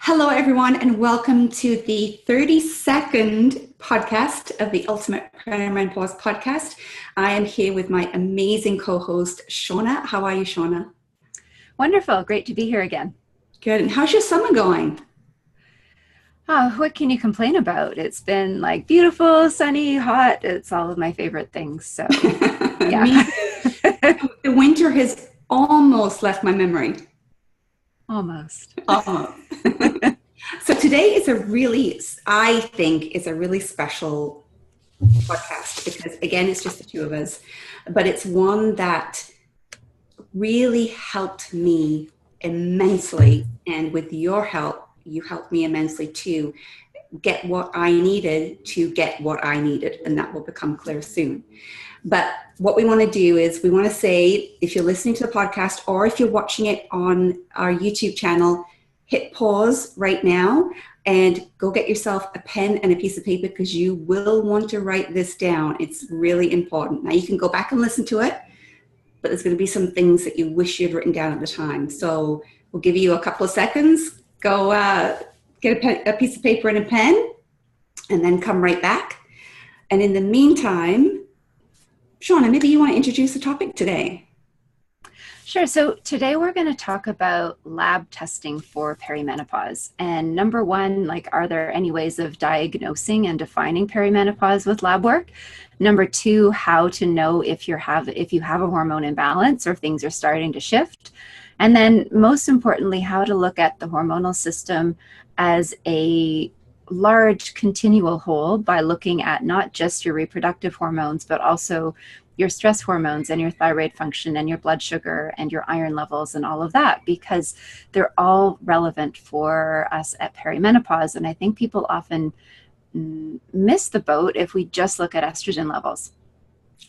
Hello, everyone, and welcome to the 32nd podcast of the Ultimate Perimenopause podcast. I am here with my amazing co-host, Shawna. How are you, Shawna? Wonderful. Great to be here again. Good. And how's your summer going? Oh, what can you complain about? It's been like beautiful, sunny, hot. It's all of my favorite things. So, yeah. Me too. The winter has almost left my memory. Almost. So today is I think it's a really special podcast because, again, it's just the two of us, but it's one that really helped me immensely. And with your help, you helped me immensely to get what I needed to get what I needed. And that will become clear soon. But what we want to do is we want to say, if you're listening to the podcast or if you're watching it on our YouTube channel, hit pause right now and go get yourself a pen and a piece of paper because you will want to write this down. It's really important. Now you can go back and listen to it, but there's going to be some things that you wish you'd written down at the time. So we'll give you a couple of seconds. Go get a piece of paper and a pen and then come right back. And in the meantime, Shawna, maybe you want to introduce the topic today. Sure. So today we're going to talk about lab testing for perimenopause. And number one, are there any ways of diagnosing and defining perimenopause with lab work? Number two, how to know if you have a hormone imbalance or things are starting to shift. And then most importantly, how to look at the hormonal system as a large continual whole by looking at not just your reproductive hormones, but also your stress hormones and your thyroid function and your blood sugar and your iron levels and all of that, because they're all relevant for us at perimenopause. And I think people often miss the boat if we just look at estrogen levels.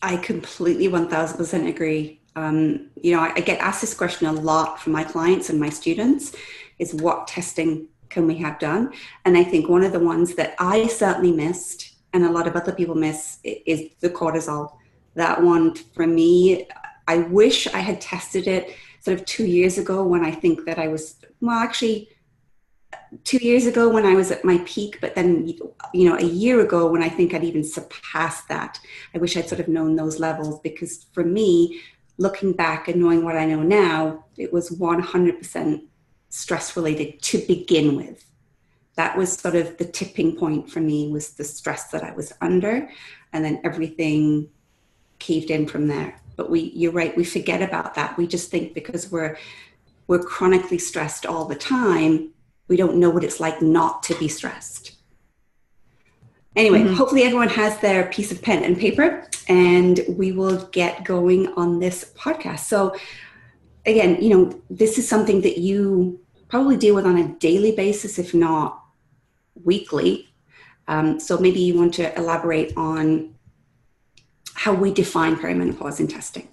I completely 1000% agree. I get asked this question a lot from my clients and my students is what testing can we have done? And I think one of the ones that I certainly missed and a lot of other people miss is the cortisol. That one for me, I wish I had tested it sort of 2 years ago when I think that I was, 2 years ago when I was at my peak, but then, a year ago when I think I'd even surpassed that. I wish I'd sort of known those levels because for me, looking back and knowing what I know now, it was 100% stress related to begin with. That was sort of the tipping point for me was the stress that I was under, and then everything caved in from there. But you're right, we forget about that. We just think because we're chronically stressed all the time, we don't know what it's like not to be stressed. Anyway, Hopefully everyone has their piece of pen and paper and we will get going on this podcast. So again, this is something that you probably deal with on a daily basis, if not weekly. So maybe you want to elaborate on how we define perimenopause in testing.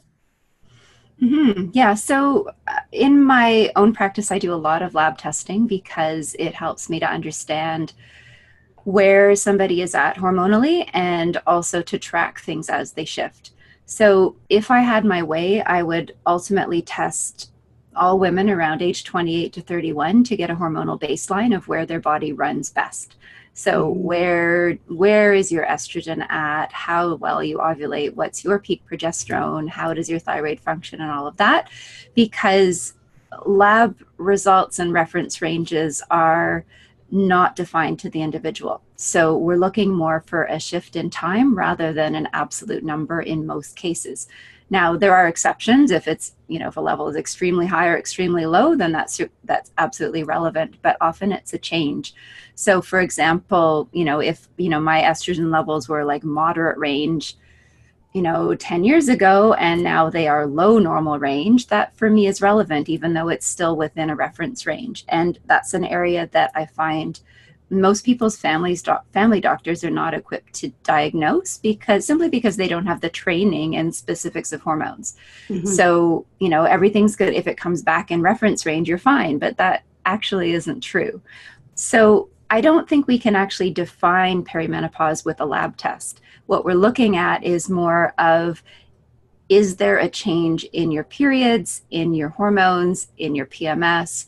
Yeah. So in my own practice, I do a lot of lab testing because it helps me to understand where somebody is at hormonally and also to track things as they shift. So if I had my way, I would ultimately test all women around age 28 to 31 to get a hormonal baseline of where their body runs best. So where is your estrogen at? How well you ovulate? What's your peak progesterone? How does your thyroid function and all of that? Because lab results and reference ranges are not defined to the individual. So we're looking more for a shift in time rather than an absolute number in most cases. Now, there are exceptions. If it's, if a level is extremely high or extremely low, then that's absolutely relevant, but often it's a change. So for example, if, my estrogen levels were like moderate range, 10 years ago, and now they are low normal range, that for me is relevant, even though it's still within a reference range. And that's an area that I find most people's family doctors are not equipped to diagnose simply because they don't have the training and specifics of hormones. So, everything's good. If it comes back in reference range, you're fine, but that actually isn't true. So I don't think we can actually define perimenopause with a lab test. What we're looking at is more of, is there a change in your periods, in your hormones, in your PMS?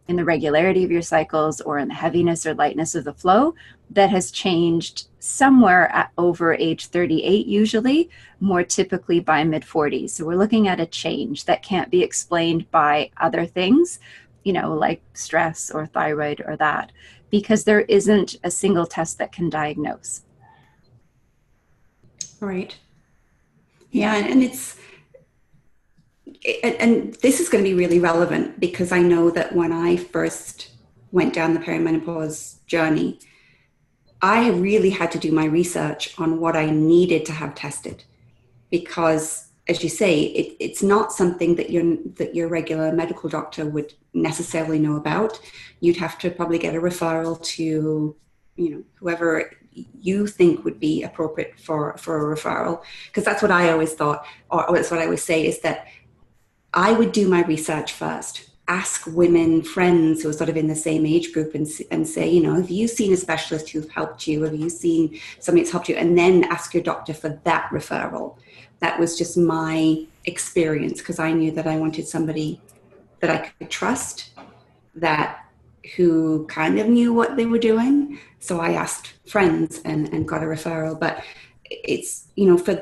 in the regularity of your cycles or in the heaviness or lightness of the flow that has changed somewhere at over age 38, usually, more typically by mid-40s. So we're looking at a change that can't be explained by other things, like stress or thyroid or that, because there isn't a single test that can diagnose. Right. Yeah, and this is going to be really relevant because I know that when I first went down the perimenopause journey, I really had to do my research on what I needed to have tested, because, as you say, it's not something that your regular medical doctor would necessarily know about. You'd have to probably get a referral to, whoever you think would be appropriate for a referral, because that's what I always thought, or that's what I always say, is that I would do my research first, ask women, friends who are sort of in the same age group, and say, have you seen a specialist who's helped you? Have you seen somebody that's helped you? And then ask your doctor for that referral. That was just my experience, because I knew that I wanted somebody that I could trust, who kind of knew what they were doing. So I asked friends and got a referral. But it's, for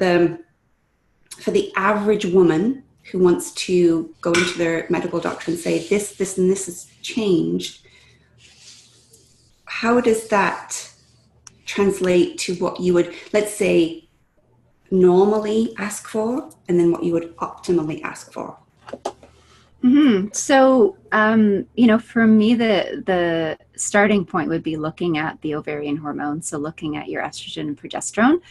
the average woman who wants to go into their medical doctor and say, this, and this has changed, how does that translate to what you would, let's say, normally ask for, and then what you would optimally ask for? Mm-hmm. So, for me, the starting point would be looking at the ovarian hormones, so looking at your estrogen and progesterone.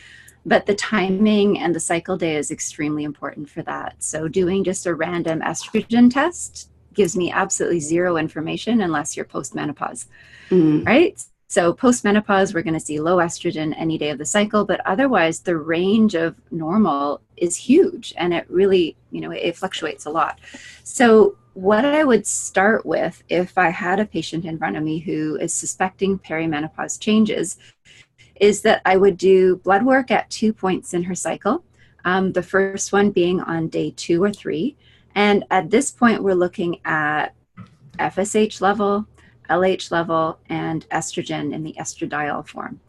But the timing and the cycle day is extremely important for that. So doing just a random estrogen test gives me absolutely zero information unless you're postmenopause, right? So postmenopause, we're going to see low estrogen any day of the cycle, but otherwise the range of normal is huge, and it really, it fluctuates a lot. So what I would start with if I had a patient in front of me who is suspecting perimenopause changes is that I would do blood work at 2 points in her cycle, the first one being on day 2 or 3. And at this point, we're looking at FSH level, LH level, and estrogen in the estradiol form.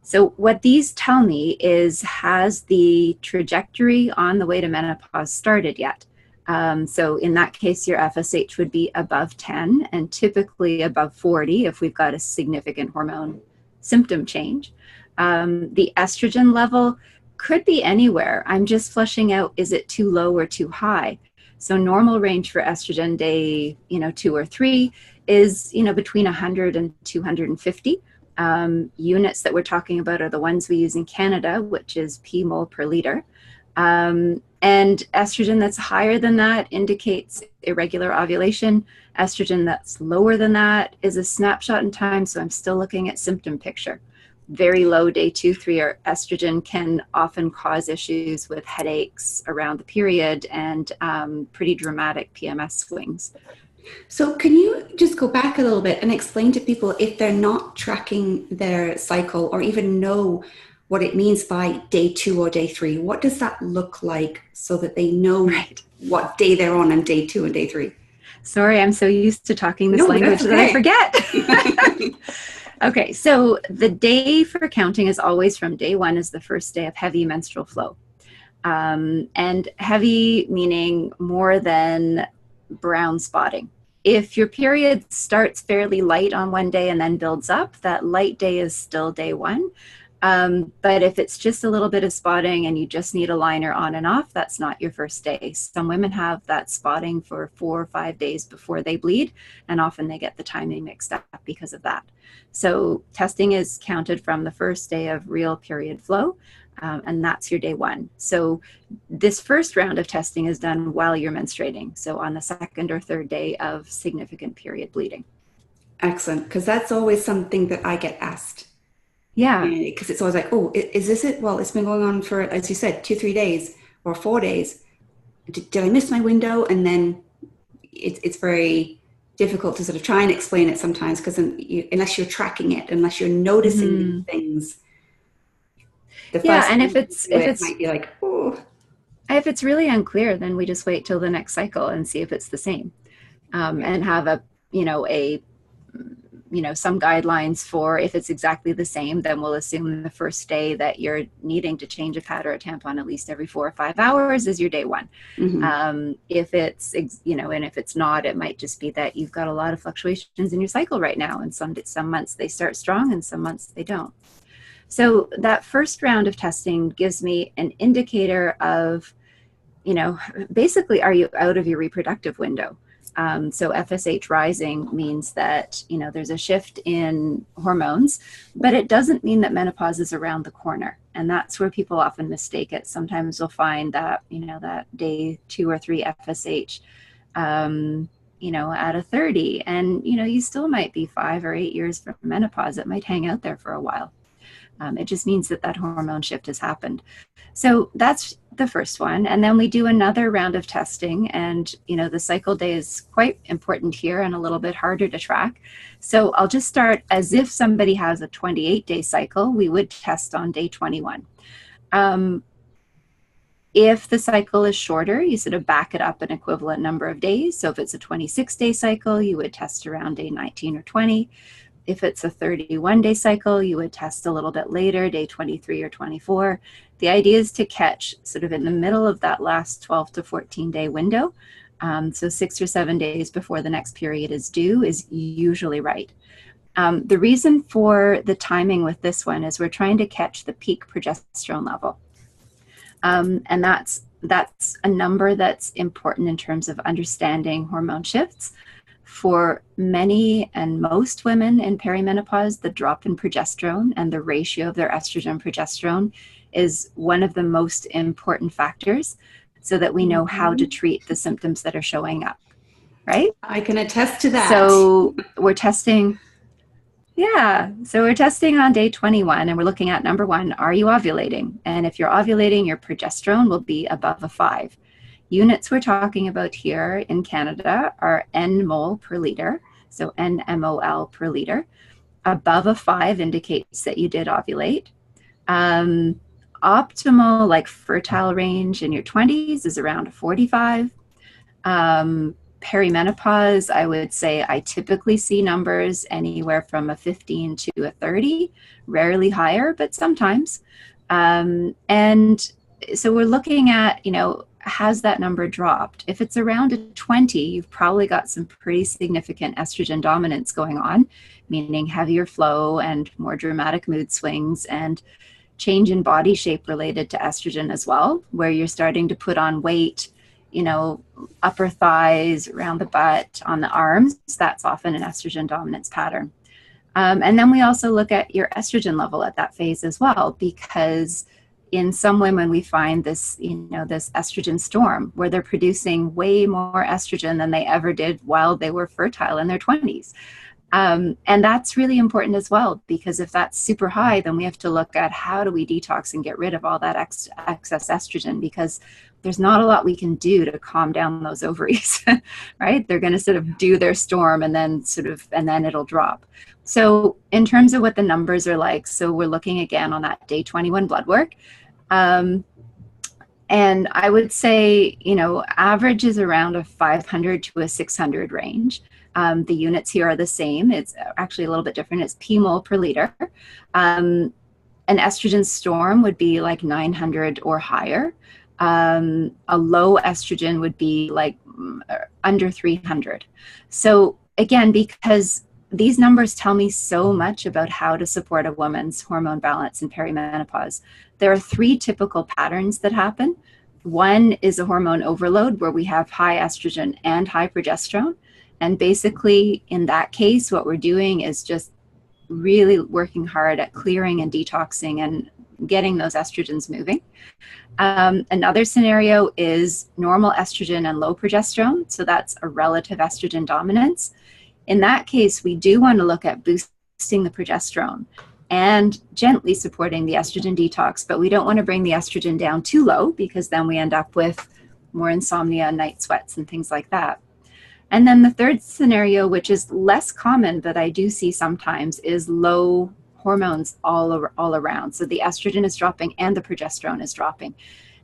So what these tell me is, has the trajectory on the way to menopause started yet? So in that case, your FSH would be above 10 and typically above 40 if we've got a significant hormone symptom change. The estrogen level could be anywhere. I'm just flushing out, is it too low or too high? So normal range for estrogen day, 2 or 3 is, between 100 and 250. Units that we're talking about are the ones we use in Canada, which is p mole per liter. And estrogen that's higher than that indicates irregular ovulation. Estrogen that's lower than that is a snapshot in time, so I'm still looking at symptom picture. Very low day 2, 3 or estrogen can often cause issues with headaches around the period and pretty dramatic PMS swings. So can you just go back a little bit and explain to people, if they're not tracking their cycle or even know what it means by day 2 or day 3, what does that look like so that they know what day they're on day 2 and day 3? Sorry, I'm so used to talking this language that I forget. Okay, so the day for counting is always from day 1 is the first day of heavy menstrual flow. And heavy meaning more than brown spotting. If your period starts fairly light on one day and then builds up, that light day is still day 1. But if it's just a little bit of spotting and you just need a liner on and off, that's not your first day. Some women have that spotting for 4 or 5 days before they bleed, and often they get the timing mixed up because of that. So testing is counted from the first day of real period flow, and that's your day 1. So this first round of testing is done while you're menstruating, so on the 2nd or 3rd day of significant period bleeding. Excellent, because that's always something that I get asked. Yeah. Because it's always like, oh, is this it? Well, it's been going on for, as you said, 2-3 days or 4 days. Did I miss my window? And then it's very difficult to sort of try and explain it sometimes, because unless you're tracking it, unless you're noticing things. And if it's might be like, oh. If it's really unclear, then we just wait till the next cycle and see if it's the same, and have a some guidelines for if it's exactly the same, then we'll assume the first day that you're needing to change a pad or a tampon at least every 4 or 5 hours is your day one. If it's, and if it's not, it might just be that you've got a lot of fluctuations in your cycle right now. And some months they start strong and some months they don't. So that first round of testing gives me an indicator of, basically, are you out of your reproductive window? So FSH rising means that, there's a shift in hormones, but it doesn't mean that menopause is around the corner. And that's where people often mistake it. Sometimes you'll find that, that day 2 or 3 FSH, at a 30, and, you still might be 5 or 8 years from menopause. It might hang out there for a while. It just means that hormone shift has happened. So that's the first one. And then we do another round of testing, and, the cycle day is quite important here and a little bit harder to track. So I'll just start as if somebody has a 28-day cycle, we would test on day 21. If the cycle is shorter, you sort of back it up an equivalent number of days. So if it's a 26-day cycle, you would test around day 19 or 20. If it's a 31-day cycle, you would test a little bit later, day 23 or 24. The idea is to catch sort of in the middle of that last 12 to 14-day window. So 6 or 7 days before the next period is due is usually right. The reason for the timing with this one is we're trying to catch the peak progesterone level. And that's a number that's important in terms of understanding hormone shifts. For many and most women in perimenopause, the drop in progesterone and the ratio of their estrogen progesterone is one of the most important factors, so that we know how to treat the symptoms that are showing up, right? I can attest to that. So we're testing on day 21, and we're looking at number 1, are you ovulating? And if you're ovulating, your progesterone will be above a 5. Units we're talking about here in Canada are nmol per liter, so nmol per liter. Above a 5 indicates that you did ovulate. Optimal, like fertile range in your 20s is around 45. Perimenopause, I would say I typically see numbers anywhere from a 15 to a 30, rarely higher, but sometimes. And so we're looking at, has that number dropped? If it's around a 20, you've probably got some pretty significant estrogen dominance going on, meaning heavier flow and more dramatic mood swings and change in body shape related to estrogen as well, where you're starting to put on weight, upper thighs, around the butt, on the arms. That's often an estrogen dominance pattern. And then we also look at your estrogen level at that phase as well, because in some women, we find this, this estrogen storm where they're producing way more estrogen than they ever did while they were fertile in their 20s. And that's really important as well, because if that's super high, then we have to look at how do we detox and get rid of all that excess estrogen, because there's not a lot we can do to calm down those ovaries, right? They're going to sort of do their storm and then it'll drop. So in terms of what the numbers are like, so we're looking again on that day 21 blood work. And I would say, average is around a 500 to a 600 range. The units here are the same. It's actually a little bit different. It's p-mol per liter. An estrogen storm would be like 900 or higher. A low estrogen would be like under 300. So again, because these numbers tell me so much about how to support a woman's hormone balance in perimenopause. There are 3 typical patterns that happen. One is a hormone overload where we have high estrogen and high progesterone. And basically in that case, what we're doing is just really working hard at clearing and detoxing and getting those estrogens moving. Another scenario is normal estrogen and low progesterone. So that's a relative estrogen dominance. In that case, we do want to look at boosting the progesterone and gently supporting the estrogen detox, but we don't want to bring the estrogen down too low, because then we end up with more insomnia, night sweats, and things like that. And then the third scenario, which is less common, but I do see sometimes, is low hormones all around. So the estrogen is dropping and the progesterone is dropping.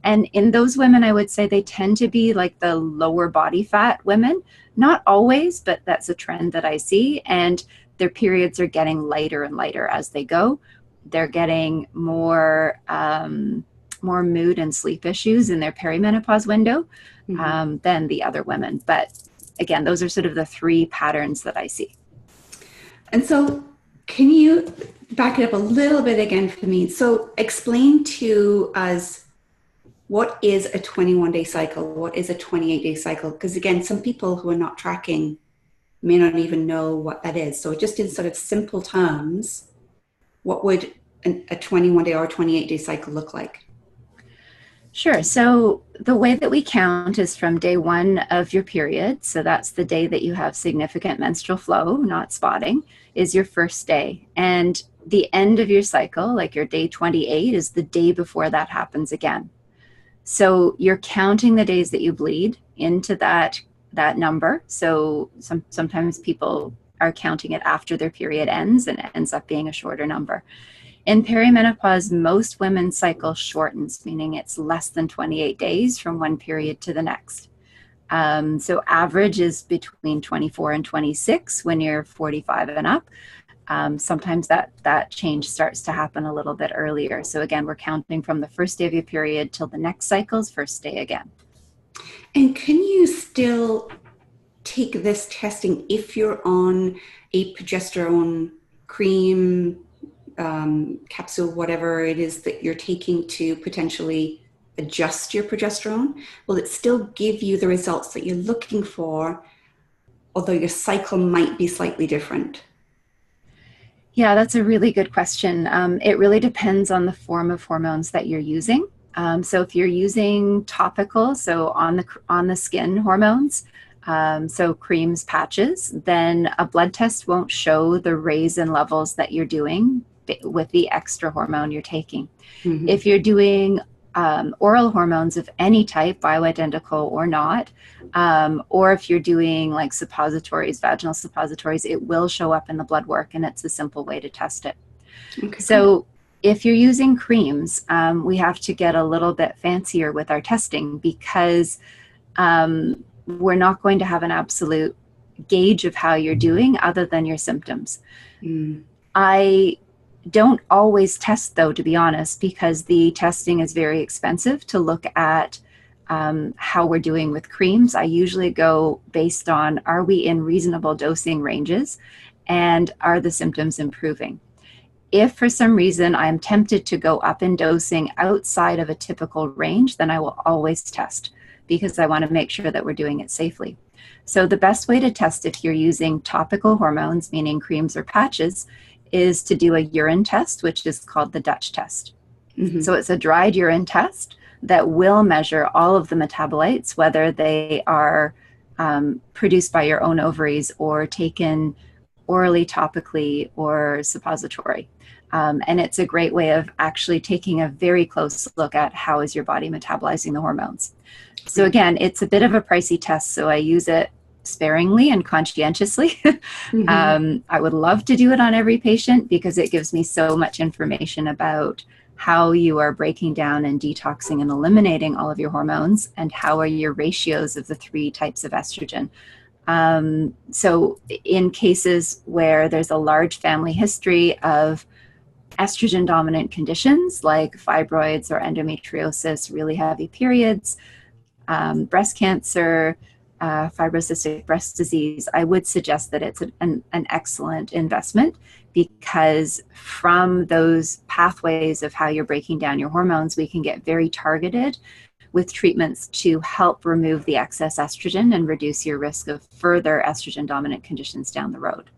And in those women, I would say they tend to be like the lower body fat women. Not always, but that's a trend that I see. And their periods are getting lighter and lighter as they go. They're getting more mood and sleep issues in their perimenopause window than the other women. But again, those are sort of the three patterns that I see. And so can you back it up a little bit again for me? So explain to us, what is a 21-day cycle? What is a 28-day cycle? Because again, some people who are not tracking may not even know what that is. So just in sort of simple terms, what would a 21-day or 28-day cycle look like? Sure. So the way that we count is from day 1 of your period. So that's the day that you have significant menstrual flow, not spotting, is your first day. And the end of your cycle, like your day 28, is the day before that happens again. So you're counting the days that you bleed into that number. So sometimes people are counting it after their period ends, and it ends up being a shorter number. In perimenopause, most women's cycle shortens, meaning it's less than 28 days from one period to the next. So average is between 24 and 26 when you're 45 and up. Sometimes that change starts to happen a little bit earlier. So again, we're counting from the first day of your period till the next cycle's first day again. And can you still take this testing if you're on a progesterone cream, capsule, whatever it is that you're taking to potentially adjust your progesterone? Will it still give you the results that you're looking for, although your cycle might be slightly different? Yeah, that's a really good question. It really depends on the form of hormones that you're using. So if you're using topical, so on the skin hormones, so creams, patches, then a blood test won't show the raise in levels that you're doing with the extra hormone you're taking. Mm-hmm. If you're doing oral hormones of any type, bioidentical or not, or if you're doing like suppositories, vaginal suppositories, it will show up in the blood work, and it's a simple way to test it. Okay. So if you're using creams, we have to get a little bit fancier with our testing, because we're not going to have an absolute gauge of how you're doing other than your symptoms. I don't always test, though, to be honest, because the testing is very expensive to look at how we're doing with creams. I usually go based on, are we in reasonable dosing ranges, and are the symptoms improving? If for some reason I'm tempted to go up in dosing outside of a typical range, then I will always test, because I want to make sure that we're doing it safely. So the best way to test if you're using topical hormones, meaning creams or patches, is to do a urine test, which is called the Dutch test. Mm-hmm. So it's a dried urine test that will measure all of the metabolites, whether they are produced by your own ovaries or taken orally, topically, or suppository. And it's a great way of actually taking a very close look at how is your body metabolizing the hormones. So again, it's a bit of a pricey test, so I use it sparingly and conscientiously. Mm-hmm. I would love to do it on every patient, because it gives me so much information about how you are breaking down and detoxing and eliminating all of your hormones, and how are your ratios of the 3 types of estrogen. So in cases where there's a large family history of estrogen dominant conditions like fibroids or endometriosis, really heavy periods, breast cancer, fibrocystic breast disease, I would suggest that it's an excellent investment, because from those pathways of how you're breaking down your hormones, we can get very targeted with treatments to help remove the excess estrogen and reduce your risk of further estrogen dominant conditions down the road.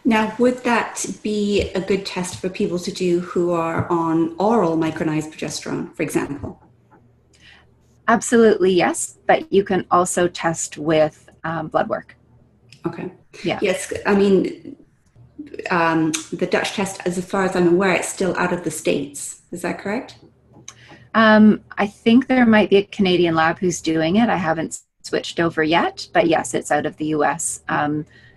Now, would that be a good test for people to do who are on oral micronized progesterone, for example? Absolutely, yes. But you can also test with blood work. Okay. Yeah. Yes. I mean, the Dutch test, as far as I'm aware, it's still out of the States. Is that correct? I think there might be a Canadian lab who's doing it. I haven't switched over yet, but yes, it's out of the US.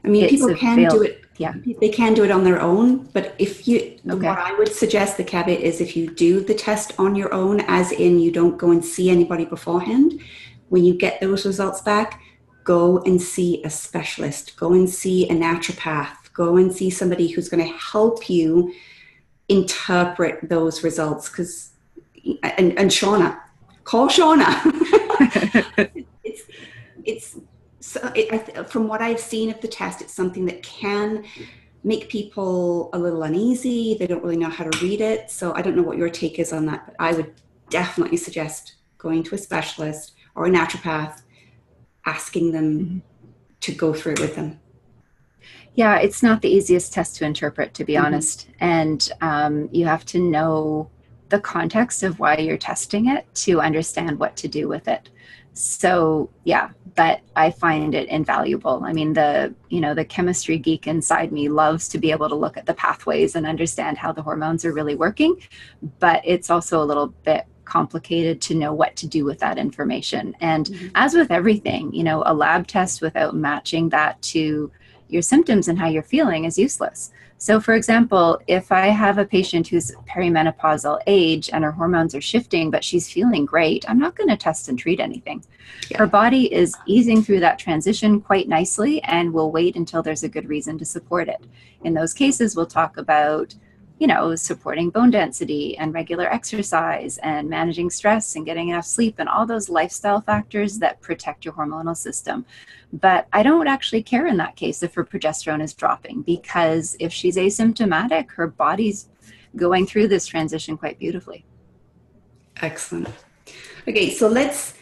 I mean, it's people can do it. Yeah. They can do it on their own, but if you, Okay. what I would suggest, the caveat is if you do the test on your own, as in you don't go and see anybody beforehand, when you get those results back, go and see a specialist, go and see a naturopath, go and see somebody who's going to help you interpret those results. Because, and Shawna, call Shawna. it's so from what I've seen of the test, it's something that can make people a little uneasy. They don't really know how to read it. So I don't know what your take is on that, but I would definitely suggest going to a specialist or a naturopath, asking them to go through it with them. Yeah, it's not the easiest test to interpret, to be honest. And you have to know the context of why you're testing it to understand what to do with it. So yeah, but I find it invaluable. I mean, the chemistry geek inside me loves to be able to look at the pathways and understand how the hormones are really working, but it's also a little bit complicated to know what to do with that information. And as with everything, a lab test without matching that to your symptoms and how you're feeling is useless. So for example, if I have a patient who's perimenopausal age and her hormones are shifting, but she's feeling great, I'm not going to test and treat anything. Yeah. Her body is easing through that transition quite nicely, and we'll wait until there's a good reason to support it. In those cases, we'll talk about supporting bone density and regular exercise and managing stress and getting enough sleep and all those lifestyle factors that protect your hormonal system. But I don't actually care in that case if her progesterone is dropping, because if she's asymptomatic, her body's going through this transition quite beautifully. Excellent. Okay, so let's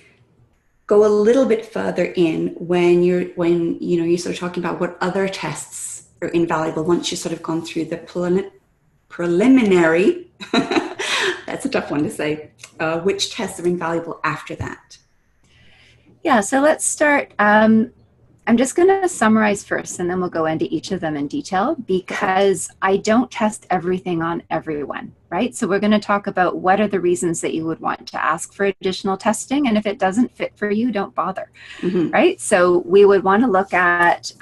go a little bit further in when you're sort of talking about what other tests are invaluable once you've sort of gone through the preliminary, that's a tough one to say, which tests are invaluable after that? Yeah, so let's start. I'm just going to summarize first, and then we'll go into each of them in detail, because I don't test everything on everyone, right? So we're going to talk about what are the reasons that you would want to ask for additional testing, and if it doesn't fit for you, don't bother, right? So we would want to look at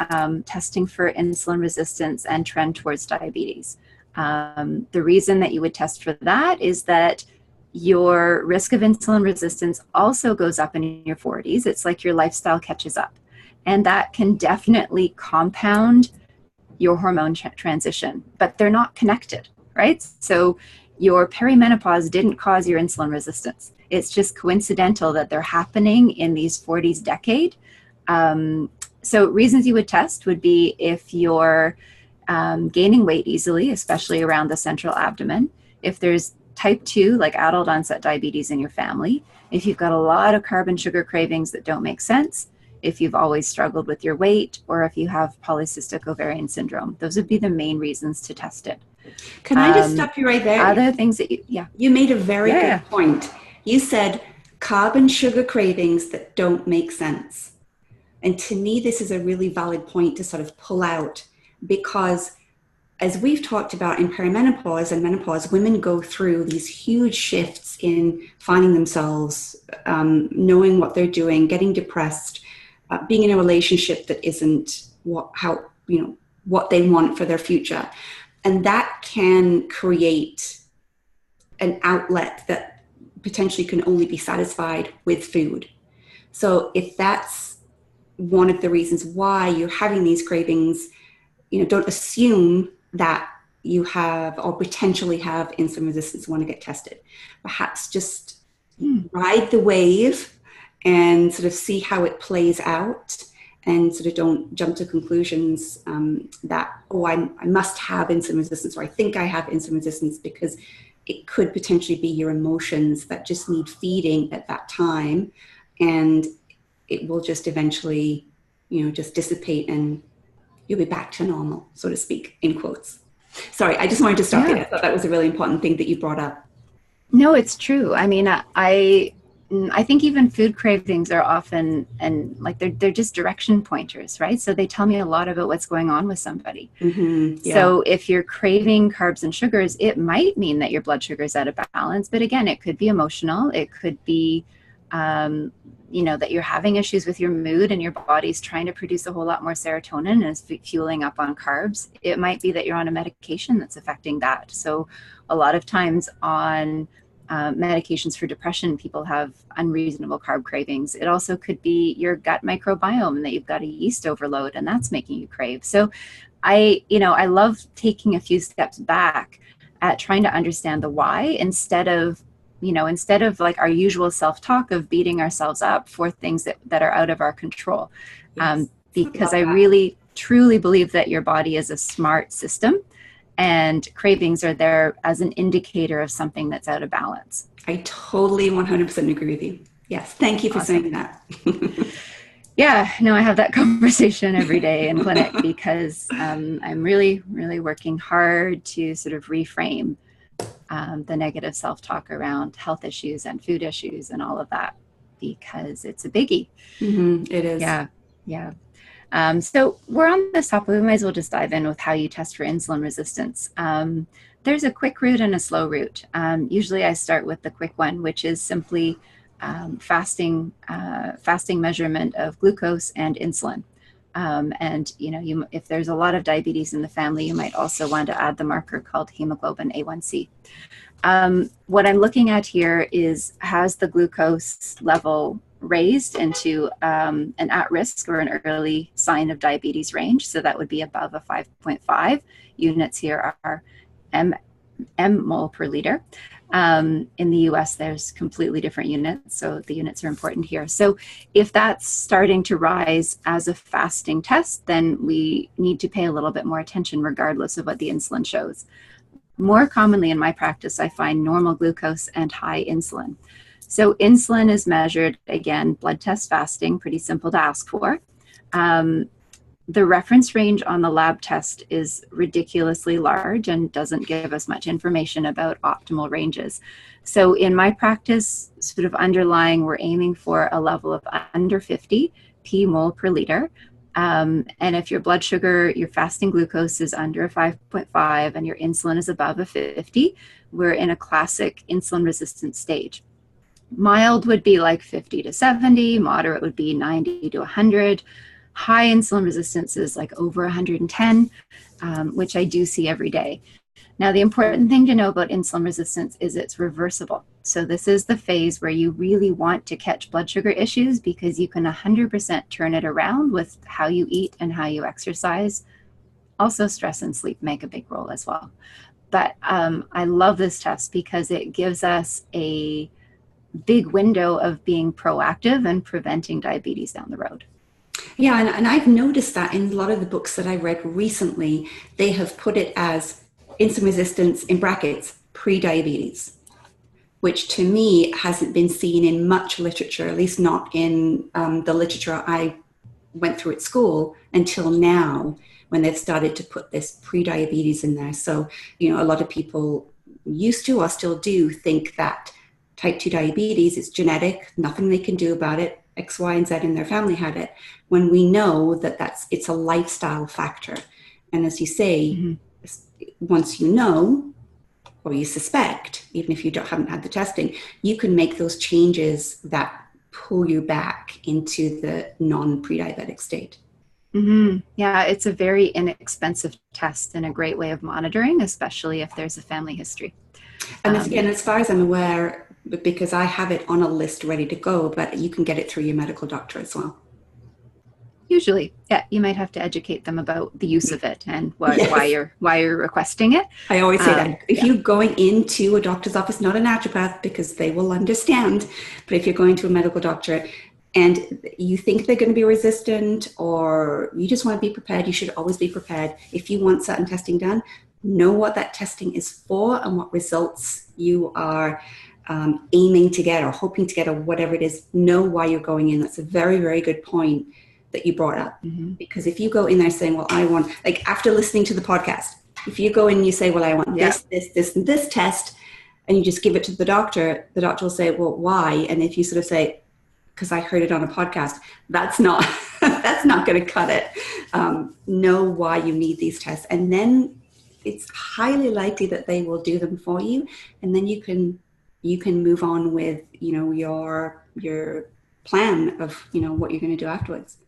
testing for insulin resistance and trend towards diabetes. The reason that you would test for that is that your risk of insulin resistance also goes up in your 40s. It's like your lifestyle catches up. And that can definitely compound your hormone transition, but they're not connected, right? So your perimenopause didn't cause your insulin resistance. It's just coincidental that they're happening in these 40s decade. So reasons you would test would be if you're gaining weight easily, especially around the central abdomen, if there's type 2, like adult onset diabetes in your family, if you've got a lot of carb and sugar cravings that don't make sense, if you've always struggled with your weight, or if you have polycystic ovarian syndrome. Those would be the main reasons to test it. Can I just stop you right there? Other things that you made a very good point. You said carb and sugar cravings that don't make sense. And to me, this is a really valid point to sort of pull out, because as we've talked about in perimenopause and menopause, women go through these huge shifts in finding themselves, knowing what they're doing, getting depressed, being in a relationship that isn't what they want for their future. And that can create an outlet that potentially can only be satisfied with food. So if that's one of the reasons why you're having these cravings, don't assume that you have or potentially have insulin resistance, want to get tested. Perhaps just ride the wave and sort of see how it plays out, and sort of don't jump to conclusions that, I must have insulin resistance, or I think I have insulin resistance, because it could potentially be your emotions that just need feeding at that time, and it will just eventually, just dissipate and you'll be back to normal, so to speak, in quotes. Sorry, I just wanted to stop you. I thought that was a really important thing that you brought up. No, it's true. I mean, I think even food cravings are often, and like they're just direction pointers, right? So they tell me a lot about what's going on with somebody. So if you're craving carbs and sugars, it might mean that your blood sugar is out of balance. But again, it could be emotional. It could be that you're having issues with your mood and your body's trying to produce a whole lot more serotonin and is fueling up on carbs. It might be that you're on a medication that's affecting that. So a lot of times on medications for depression, people have unreasonable carb cravings. It also could be your gut microbiome and that you've got a yeast overload and that's making you crave. So I love taking a few steps back at trying to understand the why instead of like our usual self-talk of beating ourselves up for things that are out of our control. Yes. Because I really truly believe that your body is a smart system and cravings are there as an indicator of something that's out of balance. I totally 100% agree with you. Yes. Thank you for saying that. Yeah, no, I have that conversation every day in clinic because I'm really, really working hard to sort of reframe the negative self-talk around health issues and food issues and all of that, because it's a biggie. Mm-hmm, it is. Yeah. So we're on this topic. We might as well just dive in with how you test for insulin resistance. There's a quick route and a slow route. Usually I start with the quick one, which is simply fasting measurement of glucose and insulin. And if there's a lot of diabetes in the family, you might also want to add the marker called hemoglobin A1C. What I'm looking at here is, has the glucose level raised into an at-risk or an early sign of diabetes range? So that would be above a 5.5. Units here are mmol per liter. In the US, there's completely different units, so the units are important here. So if that's starting to rise as a fasting test, then we need to pay a little bit more attention regardless of what the insulin shows. More commonly in my practice, I find normal glucose and high insulin. So insulin is measured, again, blood test fasting, pretty simple to ask for. The reference range on the lab test is ridiculously large and doesn't give us much information about optimal ranges. So in my practice, sort of underlying, we're aiming for a level of under 50 p-mol per liter. And if your blood sugar, your fasting glucose is under a 5.5 and your insulin is above a 50, we're in a classic insulin resistant stage. Mild would be like 50 to 70, moderate would be 90 to 100. High insulin resistance is like over 110, which I do see every day. Now, the important thing to know about insulin resistance is it's reversible. So this is the phase where you really want to catch blood sugar issues because you can 100% turn it around with how you eat and how you exercise. Also, stress and sleep make a big role as well. But I love this test because it gives us a big window of being proactive and preventing diabetes down the road. Yeah, and I've noticed that in a lot of the books that I read recently, they have put it as insulin resistance in brackets, pre-diabetes, which to me hasn't been seen in much literature, at least not in the literature I went through at school until now, when they've started to put this pre-diabetes in there. So, a lot of people used to or still do think that type 2 diabetes is genetic, nothing they can do about it. X, Y, and Z in their family had it, when we know that it's a lifestyle factor. And as you say, once you know, or you suspect, even if you haven't had the testing, you can make those changes that pull you back into the non-pre-diabetic state. Mm-hmm. Yeah, it's a very inexpensive test and a great way of monitoring, especially if there's a family history. And again, as far as I'm aware, because I have it on a list ready to go, but you can get it through your medical doctor as well. Usually, yeah, you might have to educate them about the use of it and why you're requesting it. I always say that if you're going into a doctor's office, not a naturopath, because they will understand, but if you're going to a medical doctor and you think they're going to be resistant or you just want to be prepared, you should always be prepared. If you want certain testing done, know what that testing is for and what results you are aiming to get or hoping to get or whatever it is. Know why you're going in. That's a very, very good point that you brought up. Because if you go in there saying, well, I want, like after listening to the podcast, if you go in and you say, well, I want this, and this test, and you just give it to the doctor will say, well, why? And if you sort of say, because I heard it on a podcast, that's not going to cut it. Know why you need these tests. And then it's highly likely that they will do them for you. And then you can move on with, your plan of, you know, what you're going to do afterwards.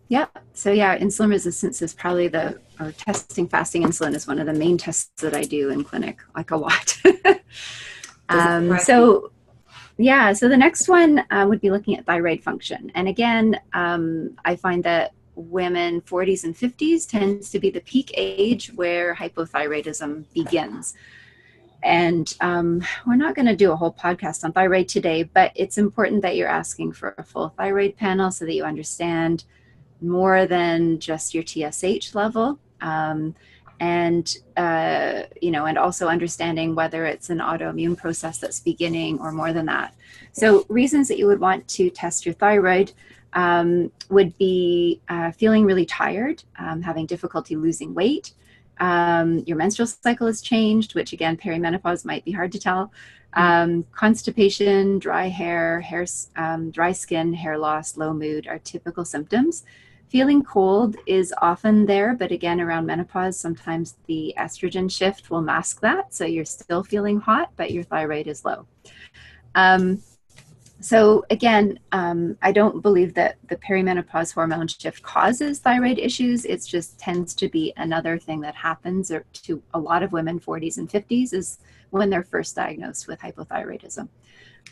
Yeah. So yeah, insulin resistance is probably or testing fasting insulin is one of the main tests that I do in clinic, like a lot. So the next one would be looking at thyroid function. And again, I find that women 40s and 50s tends to be the peak age where hypothyroidism begins. And we're not going to do a whole podcast on thyroid today, but it's important that you're asking for a full thyroid panel so that you understand more than just your TSH level. And also understanding whether it's an autoimmune process that's beginning or more than that. So reasons that you would want to test your thyroid would be feeling really tired, having difficulty losing weight, your menstrual cycle has changed, which again, perimenopause might be hard to tell, constipation, dry hair, dry skin, hair loss, low mood are typical symptoms. Feeling cold is often there, but again, around menopause, sometimes the estrogen shift will mask that. So you're still feeling hot, but your thyroid is low. So again, I don't believe that the perimenopause hormone shift causes thyroid issues. It just tends to be another thing that happens to a lot of women 40s and 50s is when they're first diagnosed with hypothyroidism.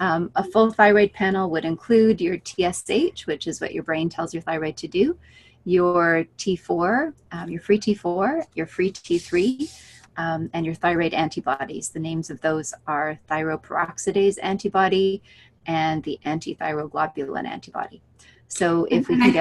A full thyroid panel would include your TSH, which is what your brain tells your thyroid to do, your T4, your free T4, your free T3, and your thyroid antibodies. The names of those are thyroperoxidase antibody and the antithyroglobulin antibody. So if we can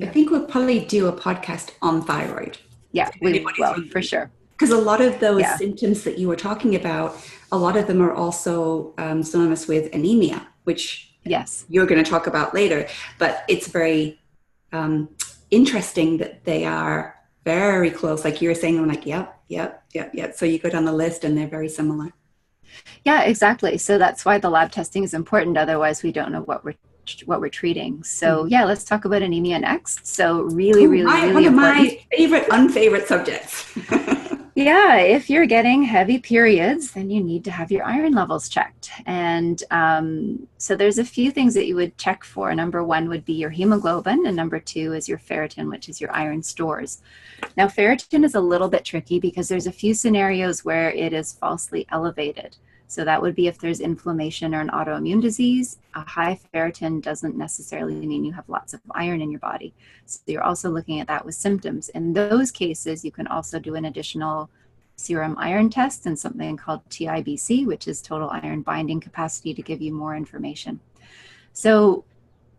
I think we'll probably do a podcast on thyroid. Yeah, we will, for sure. Because a lot of those symptoms that you were talking about, a lot of them are also synonymous with anemia, which you're going to talk about later. But it's very interesting that they are very close. Like you were saying, I'm like, yep. So you go down the list and they're very similar. Yeah, exactly. So that's why the lab testing is important. Otherwise, we don't know what we're treating. So let's talk about anemia next. So really one of my favorite, unfavorite subjects. Yeah, if you're getting heavy periods, then you need to have your iron levels checked. And so there's a few things that you would check for. Number one would be your hemoglobin, and number two is your ferritin, which is your iron stores. Now, ferritin is a little bit tricky because there's a few scenarios where it is falsely elevated. So that would be if there's inflammation or an autoimmune disease. A high ferritin doesn't necessarily mean you have lots of iron in your body. So you're also looking at that with symptoms. In those cases, you can also do an additional serum iron test and something called TIBC, which is total iron binding capacity, to give you more information. So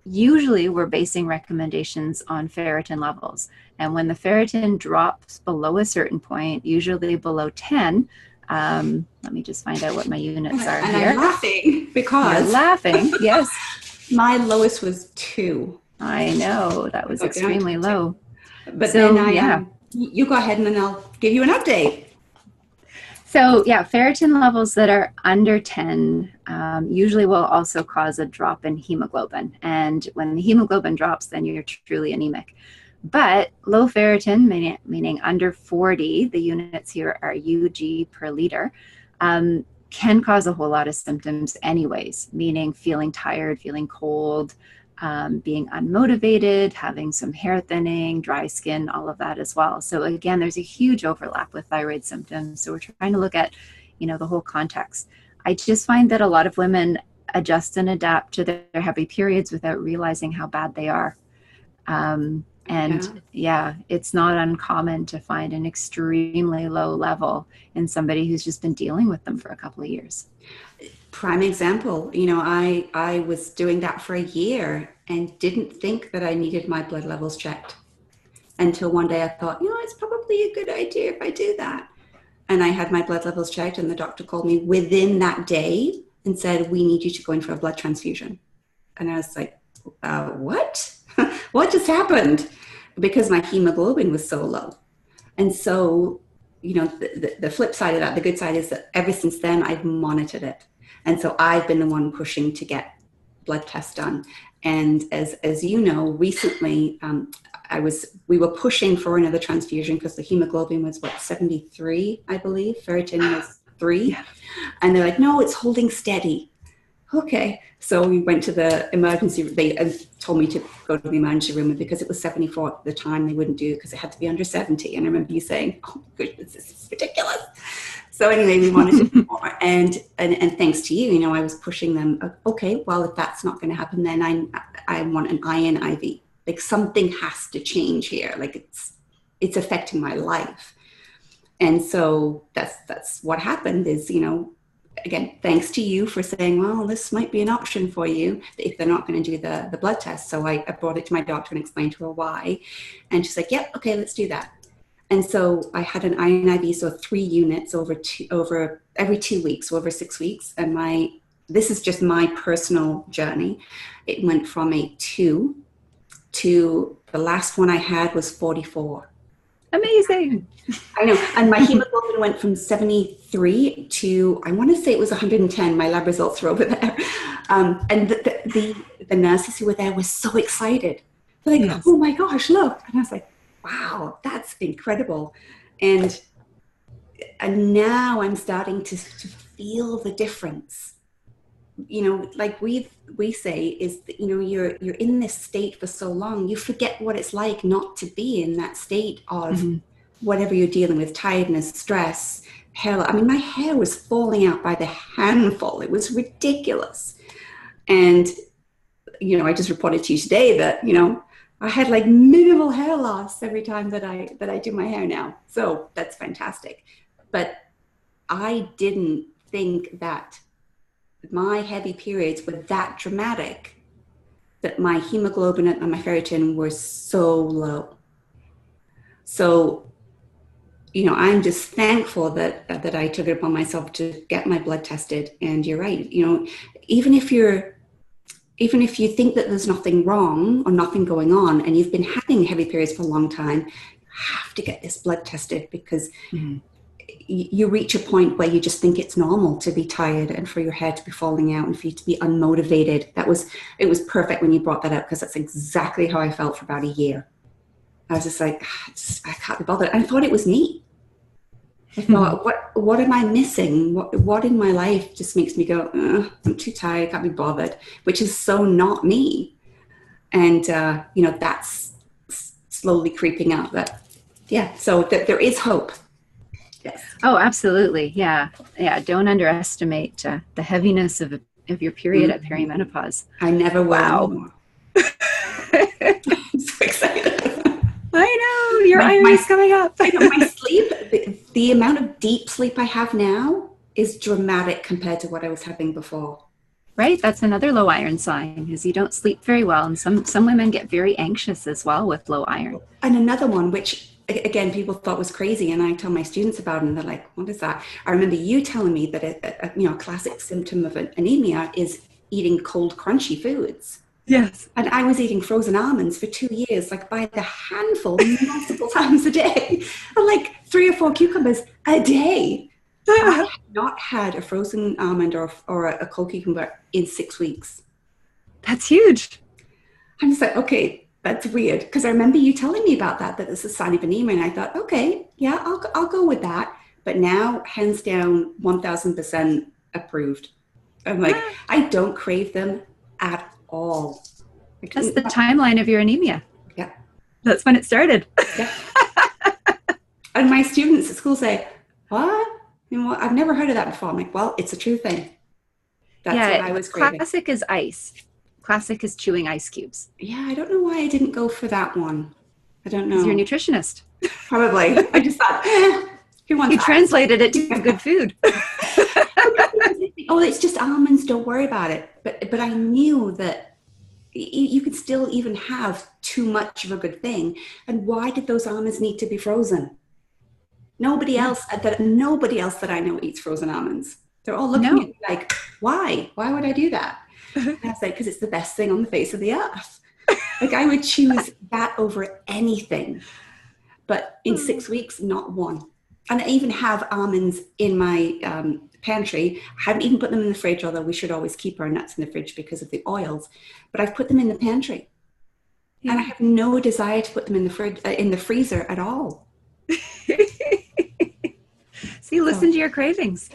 usually we're basing recommendations on ferritin levels. And when the ferritin drops below a certain point, usually below 10, let me just find out what my units are here. I'm laughing because... You're laughing, yes. My lowest was 2. I know, that was extremely low. But so, then you go ahead and then I'll give you an update. So ferritin levels that are under 10 usually will also cause a drop in hemoglobin. And when the hemoglobin drops, then you're truly anemic. But low ferritin, meaning under 40, the units here are UG per liter, can cause a whole lot of symptoms anyways, meaning feeling tired, feeling cold, being unmotivated, having some hair thinning, dry skin, all of that as well. So again, there's a huge overlap with thyroid symptoms. So we're trying to look at, the whole context. I just find that a lot of women adjust and adapt to their heavy periods without realizing how bad they are. It's not uncommon to find an extremely low level in somebody who's just been dealing with them for a couple of years. Prime example, I was doing that for a year and didn't think that I needed my blood levels checked until one day I thought, it's probably a good idea if I do that. And I had my blood levels checked and the doctor called me within that day and said, we need you to go in for a blood transfusion. And I was like, what? What just happened? Because my hemoglobin was so low. And so, the flip side of that, the good side is that ever since then, I've monitored it. And so I've been the one pushing to get blood tests done. And as you know, recently, we were pushing for another transfusion because the hemoglobin was 73, I believe. Ferritin was 3. Yeah. And they're like, no, it's holding steady. Okay. So we went to the emergency. They told me to go to the emergency room, and because it was 74 at the time, they wouldn't do it because it had to be under 70. And I remember you saying, "Oh my goodness, this is ridiculous." So anyway, we wanted to do more, and thanks to you, I was pushing them. Okay, well, if that's not going to happen, then I want an iron IV. Like something has to change here. Like it's affecting my life. And so that's what happened is, again, thanks to you for saying, well, this might be an option for you if they're not going to do the blood test. So I brought it to my doctor and explained to her why. And she's like, yep, okay, let's do that. And so I had an iron IV, so 3 units over every 2 weeks, so over 6 weeks. And this is just my personal journey. It went from a 2 to the last one I had was 44. Amazing. I know. And my hemoglobin went from 73 to, I want to say it was 110. My lab results are over there. And the nurses who were there were so excited. They're like, yes. Oh my gosh, look. And I was like, wow, that's incredible. And now I'm starting to feel the difference. Like we say is that, you're in this state for so long, you forget what it's like not to be in that state of whatever you're dealing with, tiredness, stress, hair. I mean, my hair was falling out by the handful. It was ridiculous. And, I just reported to you today that, I had like minimal hair loss every time that I do my hair now. So that's fantastic. But I didn't think that my heavy periods were that dramatic, that my hemoglobin and my ferritin were so low. So, I'm just thankful that I took it upon myself to get my blood tested. And you're right, even if you think that there's nothing wrong or nothing going on, and you've been having heavy periods for a long time, you have to get this blood tested because you reach a point where you just think it's normal to be tired and for your hair to be falling out and for you to be unmotivated. It was perfect when you brought that up because that's exactly how I felt for about a year. I was just like, I can't be bothered. And I thought it was me. I thought, what am I missing? What in my life just makes me go, I'm too tired, I can't be bothered, which is so not me. And, that's slowly creeping up. So that there is hope. Yes. Oh, absolutely. Yeah. Yeah. Don't underestimate the heaviness of your period at perimenopause. I never will. Wow. I'm so excited. I know. Your iron is coming up. My sleep, the amount of deep sleep I have now is dramatic compared to what I was having before. Right. That's another low iron sign, is you don't sleep very well. And some women get very anxious as well with low iron. And another one, which again, people thought was crazy. And I tell my students about it and they're like, what is that? I remember you telling me that a classic symptom of anemia is eating cold, crunchy foods. Yes. And I was eating frozen almonds for 2 years, like by the handful, multiple times a day, and like 3 or 4 cucumbers a day. I have not had a frozen almond or a cold cucumber in 6 weeks. That's huge. I'm just like, okay, that's weird. Because I remember you telling me about that this is a sign of anemia. And I thought, okay, yeah, I'll go with that. But now, hands down, 1000% approved. I'm like, I don't crave them at all. That's the timeline of your anemia. Yeah. That's when it started. Yeah. And my students at school say, what? I've never heard of that before. I'm like, well, it's a true thing. That's what I was craving. Classic is ice. Classic is chewing ice cubes. Yeah, I don't know why I didn't go for that one. I don't know. Because you're a nutritionist. Probably. I just thought, who wants You translated it to good food. Oh, it's just almonds, don't worry about it. But I knew that you could still even have too much of a good thing. And why did those almonds need to be frozen? Nobody else that I know eats frozen almonds. They're all looking at me like, why? Why would I do that? And I was like, because it's the best thing on the face of the earth. Like I would choose that over anything. But in 6 weeks, not one. And I even have almonds in my pantry. I haven't even put them in the fridge, although we should always keep our nuts in the fridge because of the oils. But I've put them in the pantry. Yeah. And I have no desire to put them in the fridge, in the freezer at all. See, listen to your cravings.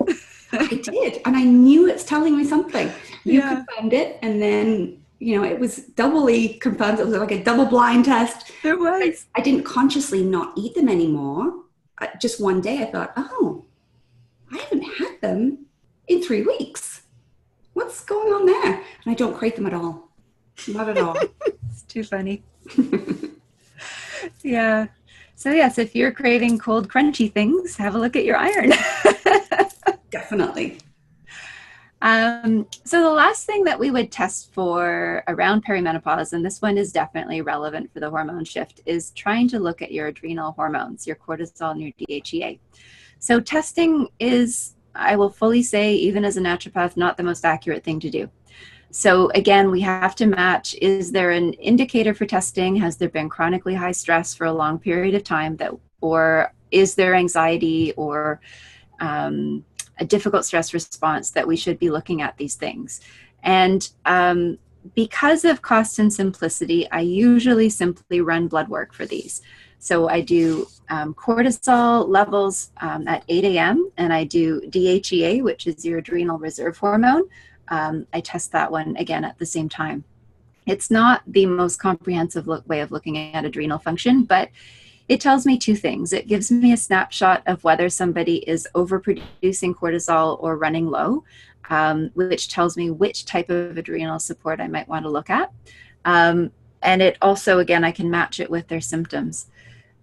I did. And I knew it's telling me something. You confirmed it, and then, it was doubly confirmed. It was like a double blind test. It was. I didn't consciously not eat them anymore. Just one day I thought, oh, I haven't had them in 3 weeks. What's going on there? And I don't crave them at all. Not at all. It's too funny. Yeah. So yes, if you're craving cold, crunchy things, have a look at your iron. Definitely. So the last thing that we would test for around perimenopause, and this one is definitely relevant for the hormone shift, is trying to look at your adrenal hormones, your cortisol and your DHEA. So testing is, I will fully say, even as a naturopath, not the most accurate thing to do. So again, we have to match, is there an indicator for testing? Has there been chronically high stress for a long period of time, or is there anxiety or a difficult stress response that we should be looking at these things? And because of cost and simplicity, I usually simply run blood work for these. So I do cortisol levels at 8 a.m. and I do DHEA, which is your adrenal reserve hormone. I test that one again at the same time. It's not the most comprehensive way of looking at adrenal function, but it tells me 2 things. It gives me a snapshot of whether somebody is overproducing cortisol or running low, which tells me which type of adrenal support I might want to look at. And it also, again, I can match it with their symptoms.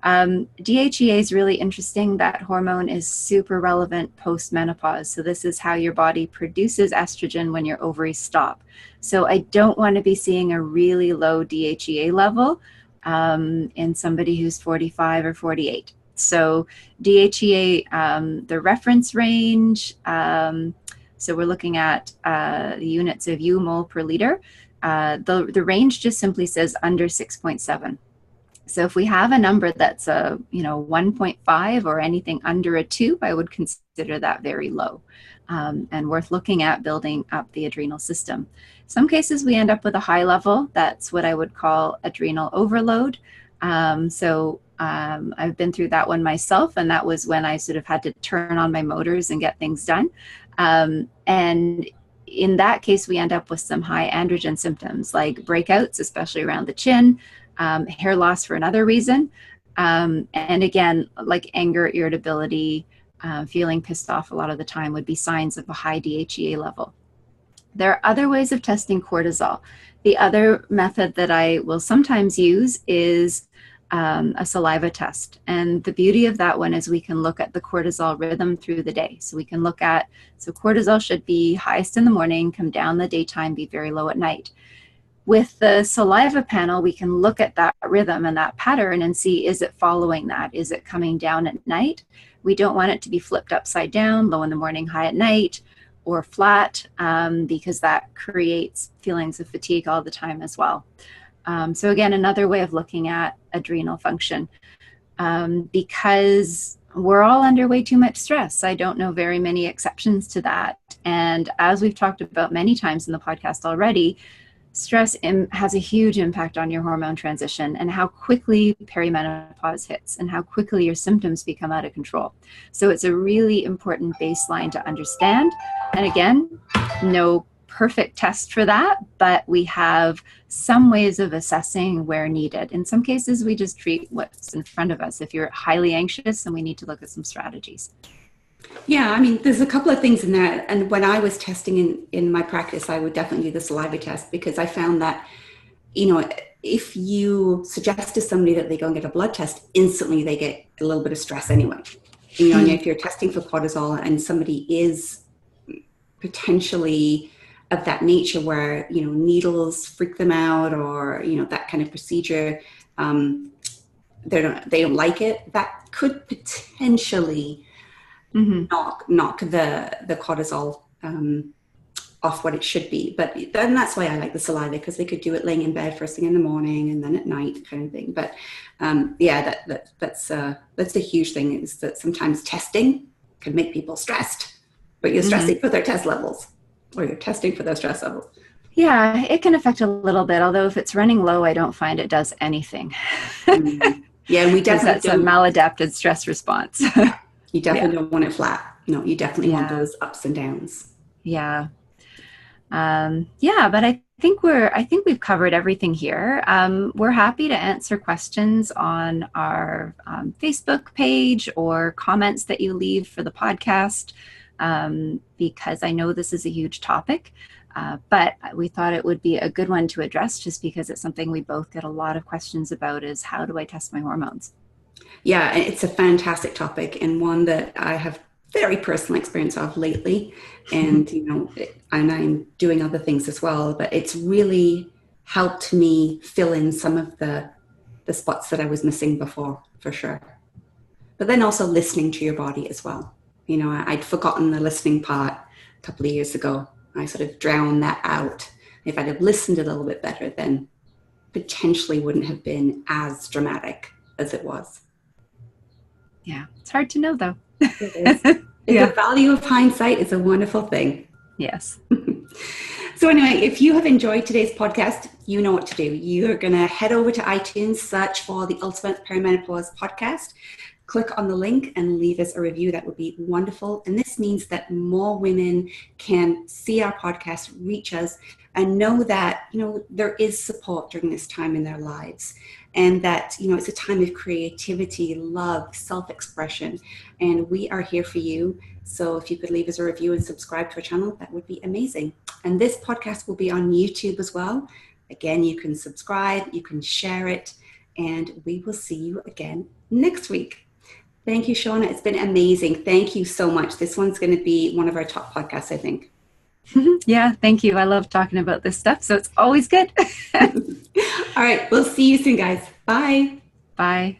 DHEA is really interesting. That hormone is super relevant post-menopause. So this is how your body produces estrogen when your ovaries stop. So I don't want to be seeing a really low DHEA level in somebody who's 45 or 48. So DHEA, the reference range, so we're looking at the units of U-mole per liter. The range just simply says under 6.7. So if we have a number that's 1.5 or anything under a 2, I would consider that very low and worth looking at building up the adrenal system. Some cases we end up with a high level. That's what I would call adrenal overload. I've been through that one myself, and that was when I sort of had to turn on my motors and get things done. And in that case, we end up with some high androgen symptoms like breakouts, especially around the chin, hair loss for another reason. And again, like anger, irritability, feeling pissed off a lot of the time would be signs of a high DHEA level. There are other ways of testing cortisol. The other method that I will sometimes use is a saliva test. And the beauty of that one is we can look at the cortisol rhythm through the day. So we can look at, so cortisol should be highest in the morning, come down the daytime, be very low at night. With the saliva panel, we can look at that rhythm and that pattern and see, is it following that? Is it coming down at night? We don't want it to be flipped upside down, low in the morning, high at night, or flat, because that creates feelings of fatigue all the time as well. So again, another way of looking at adrenal function, because we're all under way too much stress. I don't know very many exceptions to that. And as we've talked about many times in the podcast already, stress has a huge impact on your hormone transition and how quickly perimenopause hits and how quickly your symptoms become out of control. So it's a really important baseline to understand. And again, no perfect test for that, but we have some ways of assessing where needed. In some cases, we just treat what's in front of us. If you're highly anxious, then we need to look at some strategies. Yeah, I mean, there's a couple of things in there. And when I was testing in my practice, I would definitely do the saliva test, because I found that, if you suggest to somebody that they go and get a blood test, instantly they get a little bit of stress anyway. And if you're testing for cortisol and somebody is potentially of that nature where, needles freak them out, or, that kind of procedure, they don't like it, that could potentially knock the cortisol off what it should be. But then that's why I like the saliva, because they could do it laying in bed first thing in the morning and then at night kind of thing. But that's a huge thing, is that sometimes testing can make people stressed, but you're stressing for their test levels, or you're testing for their stress levels. Yeah, it can affect a little bit, although if it's running low, I don't find it does anything. Yeah, and we definitely that's a maladapted stress response. You definitely don't want it flat. No, you definitely want those ups and downs. Yeah. Yeah, but I think we've covered everything here. We're happy to answer questions on our Facebook page or comments that you leave for the podcast, because I know this is a huge topic. But we thought it would be a good one to address just because it's something we both get a lot of questions about, is how do I test my hormones? Yeah, it's a fantastic topic, and one that I have very personal experience of lately. And, and I'm doing other things as well, but it's really helped me fill in some of the spots that I was missing before, for sure. But then also listening to your body as well. I'd forgotten the listening part a couple of years ago. I sort of drowned that out. If I'd have listened a little bit better, then potentially wouldn't have been as dramatic as it was. Yeah, it's hard to know though. It is. The value of hindsight is a wonderful thing. Yes. So anyway, if you have enjoyed today's podcast, you know what to do. You're going to head over to iTunes, search for the Ultimate Perimenopause Podcast, click on the link and leave us a review. That would be wonderful. And this means that more women can see our podcast, reach us, and know that, there is support during this time in their lives. And that, it's a time of creativity, love, self-expression. And we are here for you. So if you could leave us a review and subscribe to our channel, that would be amazing. And this podcast will be on YouTube as well. Again, you can subscribe, you can share it, and we will see you again next week. Thank you, Shawna. It's been amazing. Thank you so much. This one's going to be one of our top podcasts, I think. Yeah, thank you. I love talking about this stuff, so it's always good. All right. We'll see you soon, guys. Bye. Bye.